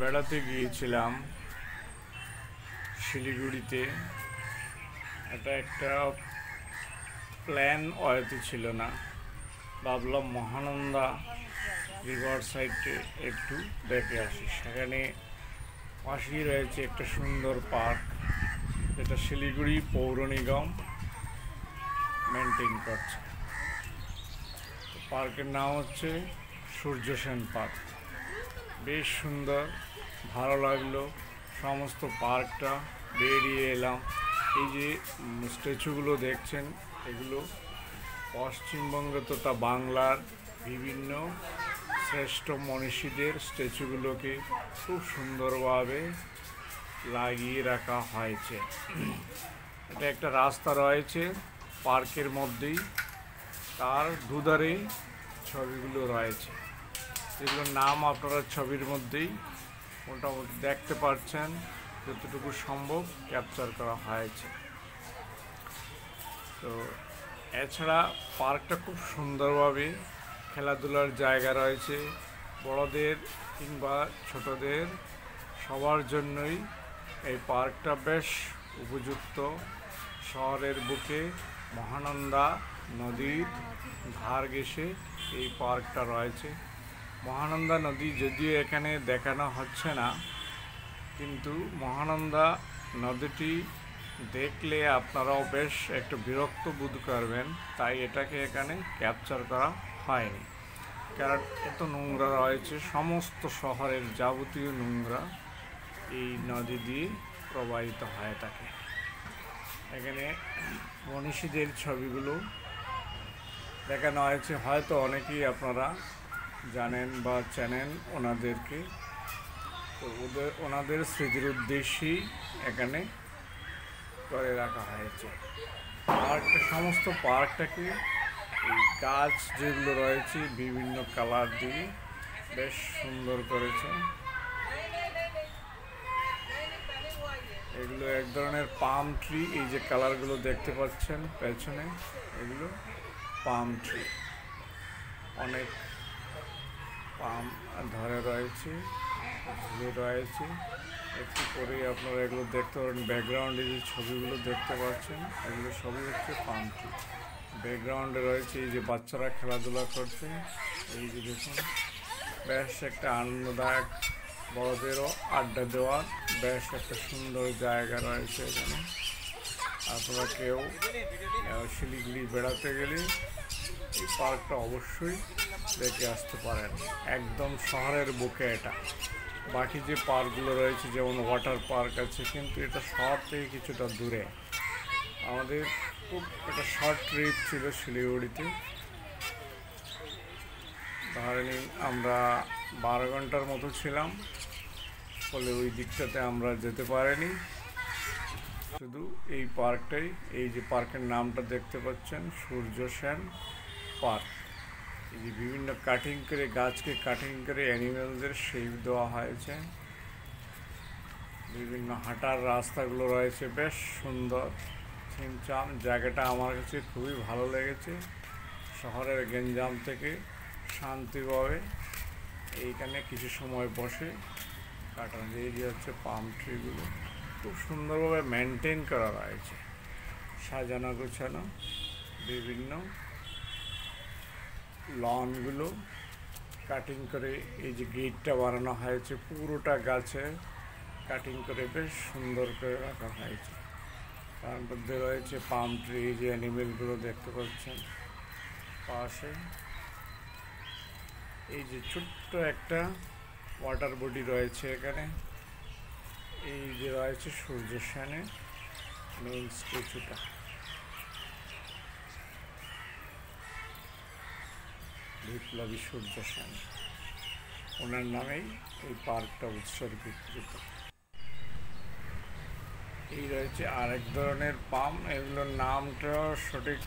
বেড়াতে গিয়েছিলাম শিলিগুড়িতে। এটা একটা প্ল্যান ওয়েতে ছিল না, ভাবলাম মহানন্দা রিভার সাইডে একটু দেখে আসি। সেখানে পাশেই রয়েছে একটা সুন্দর পার্ক, যেটা শিলিগুড়ি পৌর নিগম মেনটেন করছে। পার্কের নাম হচ্ছে সূর্য সেন পার্ক। বেশ সুন্দর, ভালো লাগলো সমস্ত পার্কটা। বেরিয়ে এলাম, এই যে স্ট্যাচুগুলো দেখছেন, এগুলো পশ্চিমবঙ্গ তথা বাংলার বিভিন্ন শ্রেষ্ঠ মনীষীদের স্ট্যাচুগুলোকে খুব সুন্দরভাবে লাগিয়ে রাখা হয়েছে। এটা একটা রাস্তা রয়েছে পার্কের মধ্যেই, তার দুধারে ছবিগুলো রয়েছে, যেগুলোর নাম আপনারা ছবির মধ্যেই মোটামুটি দেখতে পাচ্ছেন, যতটুকু সম্ভব ক্যাপচার করা হয়েছে। তো এছাড়া পার্কটা খুব সুন্দরভাবে খেলাধুলার জায়গা রয়েছে, বড়দের কিংবা ছোটদের সবার জন্যই এই পার্কটা বেশ উপযুক্ত। শহরের বুকে মহানন্দা নদীর ধার ঘেঁষে এই পার্কটা রয়েছে। মহানন্দা নদী যদিও এখানে দেখানো হচ্ছে না, কিন্তু মহানন্দা নদীটি দেখলে আপনারাও বেশ একটু বিরক্ত বোধ করবেন, তাই এটাকে এখানে ক্যাপচার করা হয়নি। কারণ এত নোংরা রয়েছে, সমস্ত শহরের যাবতীয় নোংরা এই নদী দিয়ে প্রবাহিত হয়ে থাকে। এখানে মনীষীদের ছবিগুলো দেখানো হয়েছে, হয়তো অনেকেই আপনারা জানেন বা চেনেন ওনাদেরকে। তো ওনাদের স্মৃতির উদ্দেশ্যেই এখানে করে রাখা হয়েছে। পার্কটা, সমস্ত পার্কটাকে এই গাছ যেগুলো রয়েছে বিভিন্ন কালার দিয়ে বেশ সুন্দর করেছে। এগুলো এক ধরনের পাম ট্রি, এই যে কালারগুলো দেখতে পাচ্ছেন পেছনে, এগুলো পাম ট্রি। অনেক পাম ধরে রয়েছে, ঝুলে রয়েছে। একটু পরেই আপনারা এগুলো দেখতে পারেন। ব্যাকগ্রাউন্ডে যে ছবিগুলো দেখতে পাচ্ছেন, এগুলো সবই হচ্ছে পাম ট্রি। ব্যাকগ্রাউন্ডে রয়েছে এই যে বাচ্চারা খেলাধুলা করছে, এই যে দেখুন, বেশ একটা আনন্দদায়ক, বড়দেরও আড্ডা দেওয়ার বেশ একটা সুন্দর জায়গা রয়েছে এখানে। আপনারা কেউ শিলিগুড়ি বেড়াতে গেলে এই পার্কটা অবশ্যই দেখে আসতে পারেন। একদম শহরের বুকে এটা। বাকি যে পার্কগুলো রয়েছে, যেমন ওয়াটার পার্ক আছে, কিন্তু এটা শহর থেকে কিছুটা দূরে। আমাদের খুব একটা শর্ট ট্রিপ ছিল শিলিগুড়িতে, ধরে নিন আমরা 12 ঘন্টার মতো ছিলাম, ফলে ওই দিকটাতে আমরা যেতে পারিনি। শুধু এই পার্কটাই, এই যে পার্কের নামটা দেখতে পাচ্ছেন সূর্য সেন পার্ক। এই যে বিভিন্ন কাটিং করে, গাছকে কাটিং করে অ্যানিমেলদের শেপ দেওয়া হয়েছে। বিভিন্ন হাঁটার রাস্তাগুলো রয়েছে, বেশ সুন্দর ছিমছাম। জায়গাটা আমার কাছে খুবই ভালো লেগেছে। শহরের গেঞ্জাম থেকে শান্তিভাবে এইখানে কিছু সময় বসে কাটানো। এই যে হচ্ছে পাম ট্রিগুলো খুব সুন্দরভাবে মেনটেন করা রয়েছে, সাজানো গোছানো। বিভিন্ন লনগুলো কাটিং করে, এই যে গেটটা বানানো হয়েছে পুরোটা গাছে কাটিং করে বেশ সুন্দর করে রাখা হয়েছে। তার মধ্যে রয়েছে পাম ট্রি, যে অ্যানিমেলগুলো দেখতে পাচ্ছেন পাশে। এই যে ছোট্ট একটা ওয়াটার বডি রয়েছে এখানে। এই যে রয়েছে সূর্য সেনের মেইন স্ট্যাচুটা, বিপ্লবী সূর্য সেন, ওনার নামেই এই পার্কটা উৎসর্গীকৃত। এই রয়েছে আরেক ধরনের পাম, এগুলোর নামটা সঠিক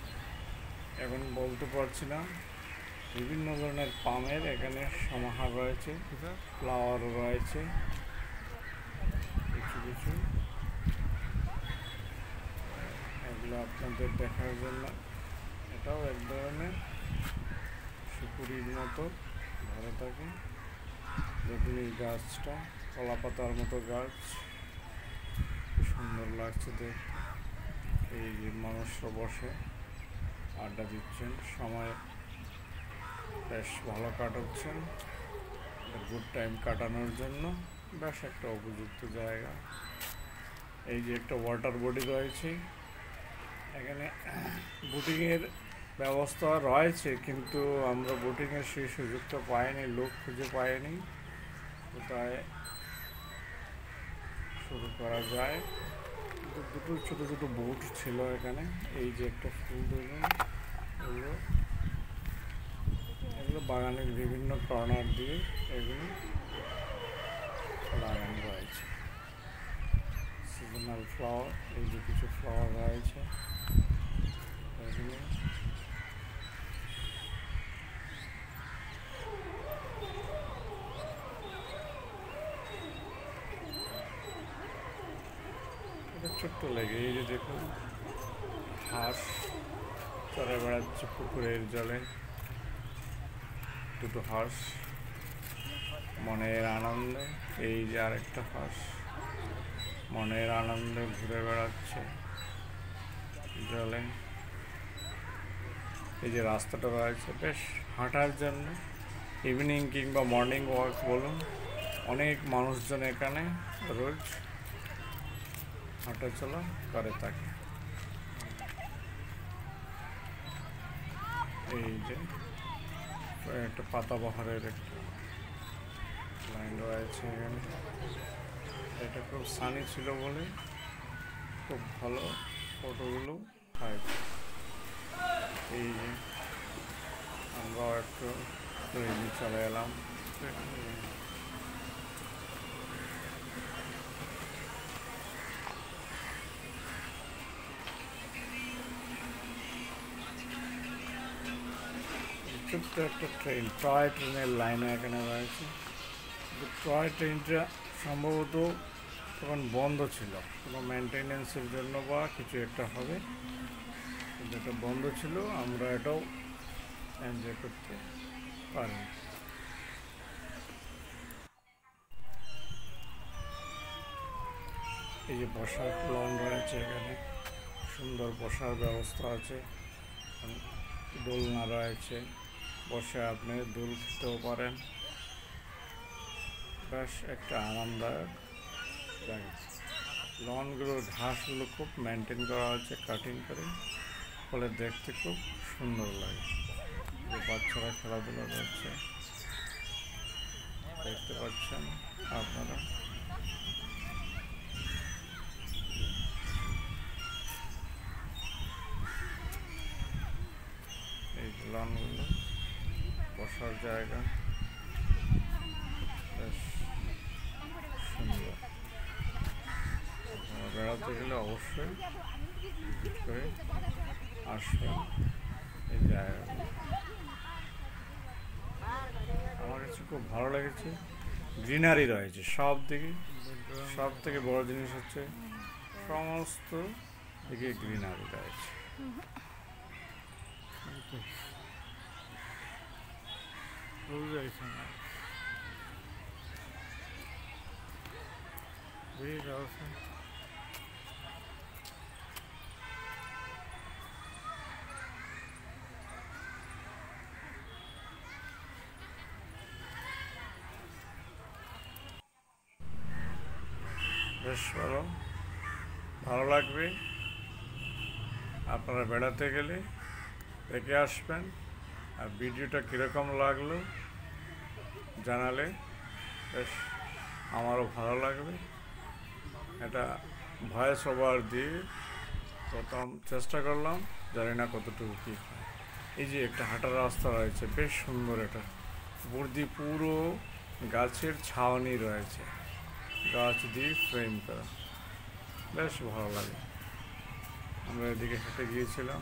এখন বলতে পারছি না। বিভিন্ন ধরনের পামের এখানে সমাহার রয়েছে, ফ্লাওয়ার রয়েছে কিছু কিছু। এগুলো আপনাদের দেখার জন্য, এটাও এক ধরনের সুপুরির মতো ধরে থাকে। দেখুন এই গাছটা কলা পাতার মতো গাছ, সুন্দর লাগছে দেখতে। এই যে মানুষরা বসে আড্ডা দিচ্ছেন, সময় বেশ ভালো কাটাচ্ছেন, গুড টাইম কাটানোর জন্য বেশ একটা উপযুক্ত জায়গা। এই যে একটা ওয়াটার বডি রয়েছে এখানে, বোটিংয়ের ব্যবস্থা রয়েছে, কিন্তু আমরা বোটিংয়ের সেই সুযোগটা পাইনি, লোক খুঁজে পাইনি কোথায় শুরু করা যায়। দুটো ছোটো ছোটো বোট ছিল এখানে। এই যে একটা ফুল দেখুন, এগুলো এগুলো বাগানের বিভিন্ন কর্নার দিয়ে এগুলো লাগানো রয়েছে। সিজনাল ফ্লাওয়ার, এই যে কিছু ফ্লাওয়ার রয়েছে এগুলো। এটা ছোট্ট লেগে, এই যে দেখুন হাঁস চড়ে বেড়াচ্ছে পুকুরের জলে, দুটো হাঁস মনের আনন্দে। এই যে আরেকটা হাঁস মনের আনন্দে ঘুরে বেড়াচ্ছে জলে। এই যে রাস্তাটা রয়েছে বেশ হাঁটার জন্য, ইভিনিং কিংবা মর্নিং ওয়াক বলুন, অনেক মানুষজন এখানে রোজ হাঁটাচলা করে থাকে। এই যে একটা পাতাবাহারের একটা লাইন রয়েছে এখানে। এটা খুব সানি ছিল বলে খুব ভালো ফটোগুলো হয়েছে। এই যে আমরাও একটু চলে এলাম। ছোট্ট একটা ট্রেন, টয় ট্রেনের লাইনও এখানে রয়েছে। টয় ট্রেনটা সম্ভবত তখন বন্ধ ছিল, কোনো মেনটেনেন্সের জন্য বা কিছু একটা হবে, কিন্তু এটা বন্ধ ছিল, আমরা এটাও এনজয় করতে পারি। এই যে বসার লন রয়েছে এখানে, সুন্দর বসার ব্যবস্থা আছে, দোলনা রয়েছে, বসে আপনি দোল খেতেও পারেন। বেশ একটা আরামদায়ক জায়গা। লনগুলো ঘাসগুলো খুব মেনটেন করা হচ্ছে কাটিং করে, ফলে দেখতে খুব সুন্দর লাগে। যে বাচ্চারা খেলাধুলা করছে দেখতে পাচ্ছেন আপনারা। এই লনগুলো বসার জায়গা বেশ সুন্দর। আপনারা বেড়াতে গেলে অবশ্যই ভিজিট করে আসবেন এই জায়গাগুলো। আমার কাছে খুব ভালো লেগেছে, গ্রিনারি রয়েছে সব দিকে। সব থেকে বড় জিনিস হচ্ছে সমস্ত দিকে গ্রিনারি রয়েছে। বেশ ভালো লাগবে। আপনারা বেড়াতে গেলে দেখে আসবেন, আর ভিডিওটা কীরকম লাগলো জানালে বেশ আমারও ভালো লাগবে। এটা ভয়েস ওভার দিয়ে প্রথম চেষ্টা করলাম, জানি না কতটুকু কী হয়। এই যে একটা হাঁটার রাস্তা রয়েছে, বেশ সুন্দর। এটা উপর দিয়ে পুরো গাছের ছাউনি রয়েছে, গাছ দিয়ে ফ্রেম করা, বেশ ভালো লাগে। আমরা এদিকে হেঁটে গিয়েছিলাম।